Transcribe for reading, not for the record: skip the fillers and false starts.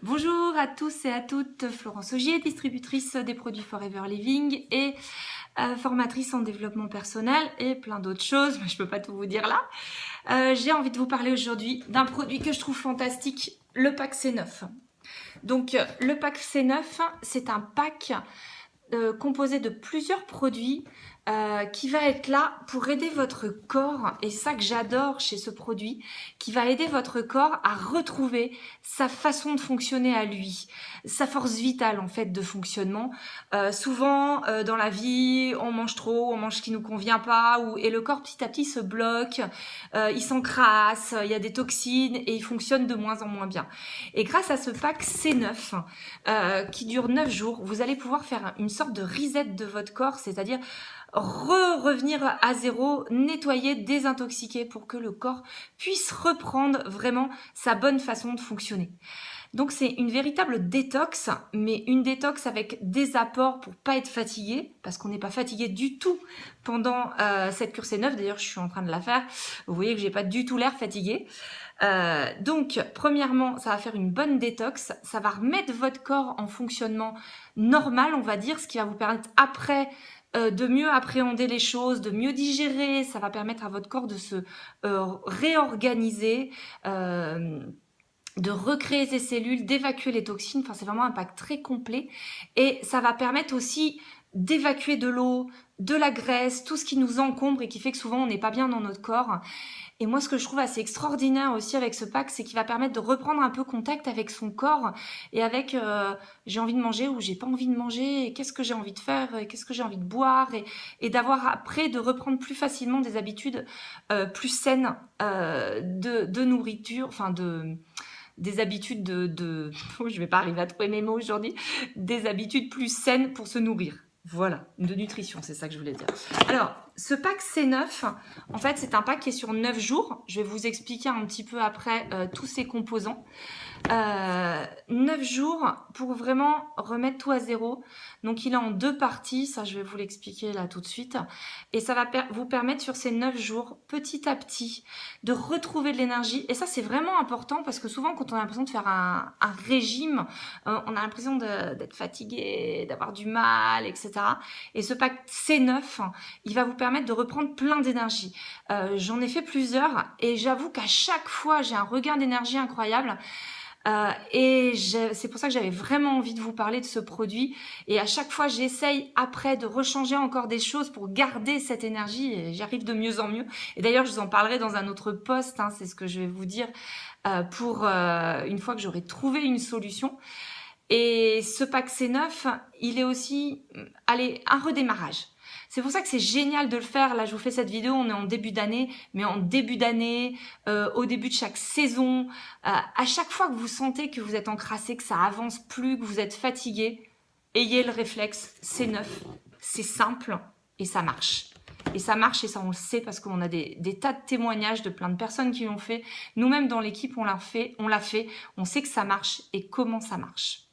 Bonjour à tous et à toutes, Florence Augier, distributrice des produits Forever Living et formatrice en développement personnel et plein d'autres choses, mais je peux pas tout vous dire là. J'ai envie de vous parler aujourd'hui d'un produit que je trouve fantastique, le pack C9. Donc le pack C9, c'est un pack composé de plusieurs produits qui va être là pour aider votre corps, et ça que j'adore chez ce produit, qui va aider votre corps à retrouver sa façon de fonctionner à lui, sa force vitale en fait de fonctionnement. Souvent dans la vie, on mange trop, on mange ce qui nous convient pas, et le corps petit à petit se bloque, il s'encrasse, il y a des toxines et il fonctionne de moins en moins bien. Et grâce à ce pack C9 qui dure 9 jours, vous allez pouvoir faire une sorte de reset de votre corps, c'est-à-dire revenir à zéro, nettoyer, désintoxiquer pour que le corps puisse reprendre vraiment sa bonne façon de fonctionner. Donc c'est une véritable détox, mais une détox avec des apports pour pas être fatigué, parce qu'on n'est pas fatigué du tout pendant cette cure C9. D'ailleurs, je suis en train de la faire. Vous voyez que j'ai pas du tout l'air fatiguée. Donc, premièrement, ça va faire une bonne détox. Ça va remettre votre corps en fonctionnement normal, on va dire, ce qui va vous permettre après de mieux appréhender les choses, de mieux digérer. Ça va permettre à votre corps de se réorganiser, de recréer ses cellules, d'évacuer les toxines. Enfin, c'est vraiment un pack très complet. Et ça va permettre aussi d'évacuer de l'eau, de la graisse, tout ce qui nous encombre et qui fait que souvent on n'est pas bien dans notre corps. Et moi, ce que je trouve assez extraordinaire aussi avec ce pack, c'est qu'il va permettre de reprendre un peu contact avec son corps et avec j'ai envie de manger ou j'ai pas envie de manger, et qu'est-ce que j'ai envie de faire, et qu'est-ce que j'ai envie de boire, et d'avoir après de reprendre plus facilement des habitudes plus saines de nourriture, enfin des habitudes oh, je vais pas arriver à trouver mes mots aujourd'hui, des habitudes plus saines pour se nourrir. Voilà, de nutrition, c'est ça que je voulais dire. Alors, ce pack C9, en fait, c'est un pack qui est sur 9 jours. Je vais vous expliquer un petit peu après tous ses composants. 9 jours pour vraiment remettre tout à zéro. Donc, il est en 2 parties. Ça, je vais vous l'expliquer là tout de suite. Et ça va vous permettre sur ces 9 jours, petit à petit, de retrouver de l'énergie. Et ça, c'est vraiment important parce que souvent, quand on a l'impression de faire un régime, on a l'impression d'être fatigué, d'avoir du mal, etc. Et ce pack C9, il va vous permettre de reprendre plein d'énergie. J'en ai fait plusieurs et j'avoue qu'à chaque fois, j'ai un regain d'énergie incroyable. C'est pour ça que j'avais vraiment envie de vous parler de ce produit. Et à chaque fois, j'essaye après de rechanger encore des choses pour garder cette énergie. Et j'arrive de mieux en mieux. Et d'ailleurs, je vous en parlerai dans un autre post. Hein, c'est ce que je vais vous dire pour une fois que j'aurai trouvé une solution. Et ce pack C9, il est aussi, un redémarrage. C'est pour ça que c'est génial de le faire. Là, je vous fais cette vidéo, on est en début d'année, mais en début d'année, au début de chaque saison, à chaque fois que vous sentez que vous êtes encrassé, que ça avance plus, que vous êtes fatigué, ayez le réflexe C9. C'est simple et ça marche. Et ça marche, et ça on le sait parce qu'on a des tas de témoignages de plein de personnes qui l'ont fait. Nous-mêmes dans l'équipe, on l'a fait, on sait que ça marche et comment ça marche.